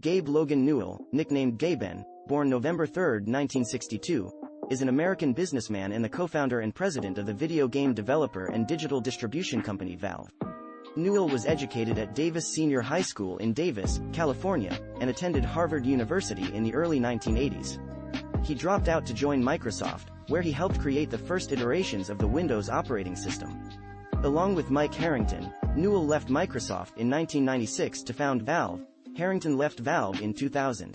Gabe Logan Newell, nicknamed Gaben, born November 3, 1962, is an American businessman and the co-founder and president of the video game developer and digital distribution company Valve. Newell was educated at Davis Senior High School in Davis, California, and attended Harvard University in the early 1980s. He dropped out to join Microsoft, where he helped create the first iterations of the Windows operating system. Along with Mike Harrington, Newell left Microsoft in 1996 to found Valve. Harrington left Valve in 2000.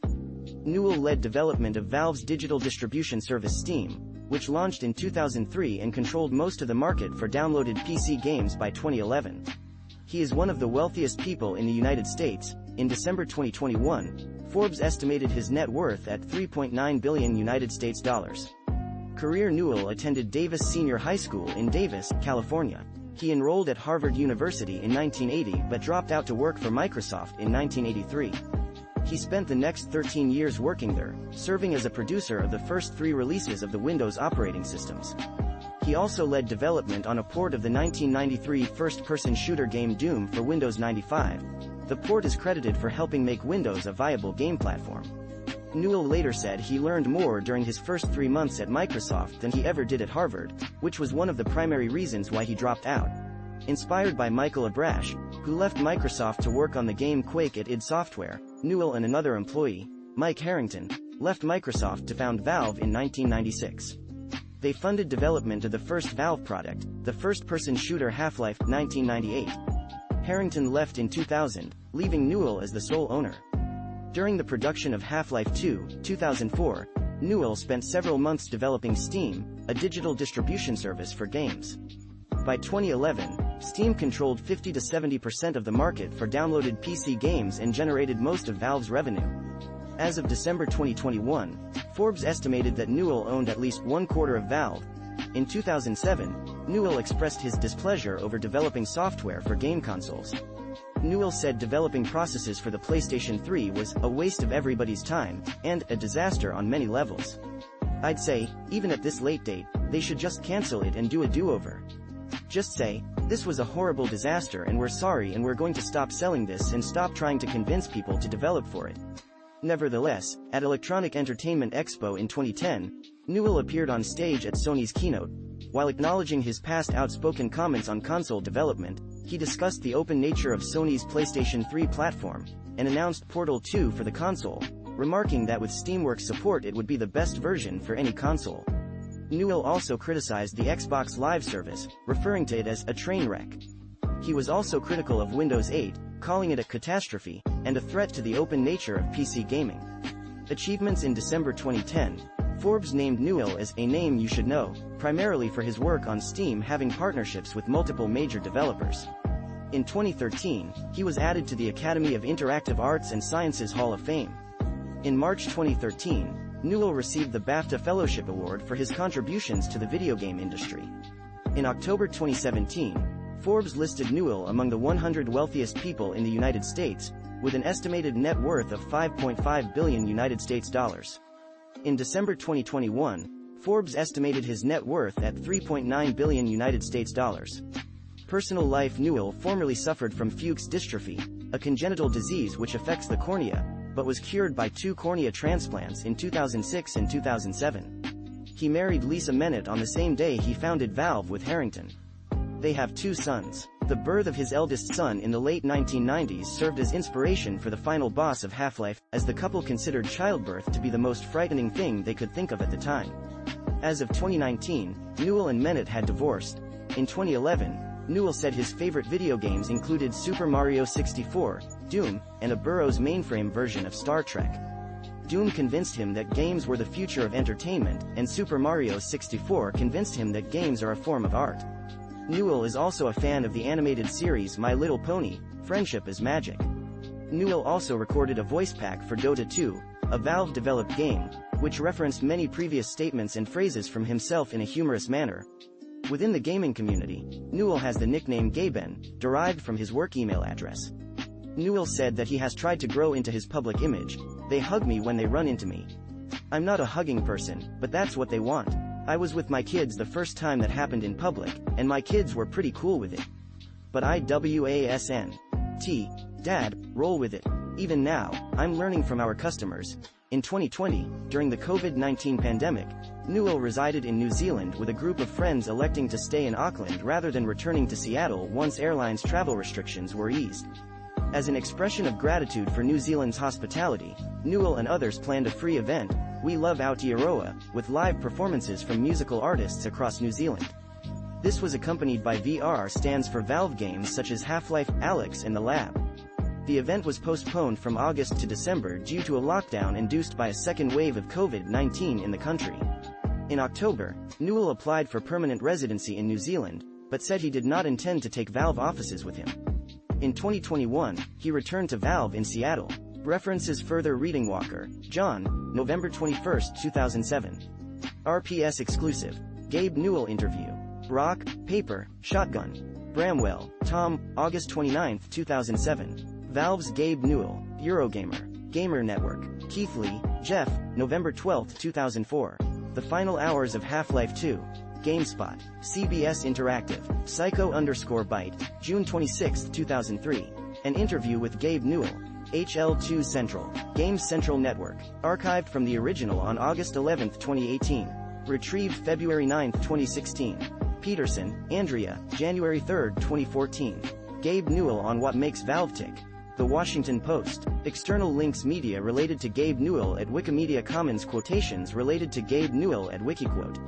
Newell led development of Valve's digital distribution service Steam, which launched in 2003 and controlled most of the market for downloaded PC games by 2011. He is one of the wealthiest people in the United States. In December 2021, Forbes estimated his net worth at $3.9 billion United States dollars. Career Newell attended Davis Senior High School in Davis, California. He enrolled at Harvard University in 1980 but dropped out to work for Microsoft in 1983. He spent the next 13 years working there, serving as a producer of the first 3 releases of the Windows operating systems. He also led development on a port of the 1993 first-person shooter game Doom for Windows 95. The port is credited for helping make Windows a viable game platform. Newell later said he learned more during his first 3 months at Microsoft than he ever did at Harvard, which was one of the primary reasons why he dropped out. Inspired by Michael Abrash, who left Microsoft to work on the game Quake at id Software, Newell and another employee, Mike Harrington, left Microsoft to found Valve in 1996. They funded development of the first Valve product, the first-person shooter Half-Life 1998. Harrington left in 2000, leaving Newell as the sole owner. During the production of Half-Life 2, 2004, Newell spent several months developing Steam, a digital distribution service for games. By 2011, Steam controlled 50 to 70% of the market for downloaded PC games and generated most of Valve's revenue. As of December 2021, Forbes estimated that Newell owned at least 1/4 of Valve. In 2007, Newell expressed his displeasure over developing software for game consoles. Newell said developing processes for the PlayStation 3 was a waste of everybody's time, and a disaster on many levels. I'd say, even at this late date, they should just cancel it and do a do-over. Just say, this was a horrible disaster and we're sorry and we're going to stop selling this and stop trying to convince people to develop for it. Nevertheless, at Electronic Entertainment Expo in 2010, Newell appeared on stage at Sony's keynote. While acknowledging his past outspoken comments on console development, he discussed the open nature of Sony's PlayStation 3 platform, and announced Portal 2 for the console, remarking that with Steamworks support it would be the best version for any console. Newell also criticized the Xbox Live service, referring to it as a train wreck. He was also critical of Windows 8, calling it a catastrophe, and a threat to the open nature of PC gaming. Achievements. In December 2010, Forbes named Newell as a name you should know, primarily for his work on Steam having partnerships with multiple major developers. In 2013, he was added to the Academy of Interactive Arts and Sciences Hall of Fame. In March 2013, Newell received the BAFTA Fellowship Award for his contributions to the video game industry. In October 2017, Forbes listed Newell among the 100 wealthiest people in the United States, with an estimated net worth of $5.5 billion United States dollars. In December 2021, Forbes estimated his net worth at $3.9 billion United States dollars. Personal life. Newell formerly suffered from Fuchs dystrophy, a congenital disease which affects the cornea, but was cured by 2 cornea transplants in 2006 and 2007. He married Lisa Mennett on the same day he founded Valve with Harrington. They have 2 sons. The birth of his eldest son in the late 1990s served as inspiration for the final boss of Half-Life, as the couple considered childbirth to be the most frightening thing they could think of at the time. As of 2019, Newell and Mennett had divorced. In 2011, Newell said his favorite video games included Super Mario 64, Doom, and a Burroughs mainframe version of Star Trek. Doom convinced him that games were the future of entertainment, and Super Mario 64 convinced him that games are a form of art. Newell is also a fan of the animated series My Little Pony, Friendship is Magic. Newell also recorded a voice pack for Dota 2, a Valve-developed game, which referenced many previous statements and phrases from himself in a humorous manner. Within the gaming community, Newell has the nickname Gaben, derived from his work email address. Newell said that he has tried to grow into his public image. They hug me when they run into me. I'm not a hugging person, but that's what they want. I was with my kids the first time that happened in public, and my kids were pretty cool with it. But I wasn't. Dad, roll with it. Even now, I'm learning from our customers. In 2020, during the COVID-19 pandemic, Newell resided in New Zealand with a group of friends, electing to stay in Auckland rather than returning to Seattle once airlines' travel restrictions were eased. As an expression of gratitude for New Zealand's hospitality, Newell and others planned a free event, We Love Aotearoa, with live performances from musical artists across New Zealand. This was accompanied by VR stands for Valve games such as Half-Life, Alyx and The Lab. The event was postponed from August to December due to a lockdown induced by a second wave of COVID-19 in the country. In October, Newell applied for permanent residency in New Zealand, but said he did not intend to take Valve offices with him. In 2021, he returned to Valve in Seattle. References further reading. Walker, John, November 21, 2007. RPS exclusive. Gabe Newell interview. Rock, Paper, Shotgun. Bramwell, Tom, August 29, 2007. Valve's Gabe Newell, Eurogamer, Gamer Network. Keithley, Jeff, November 12, 2004. The Final Hours of Half-Life 2. GameSpot, CBS Interactive, Psycho_Byte, June 26, 2003. An interview with Gabe Newell. HL2 Central, Games Central Network, archived from the original on August 11, 2018. Retrieved February 9, 2016. Peterson, Andrea, January 3, 2014. Gabe Newell on what makes Valve tick. The Washington Post. External links. Media related to Gabe Newell at Wikimedia Commons. Quotations related to Gabe Newell at Wikiquote.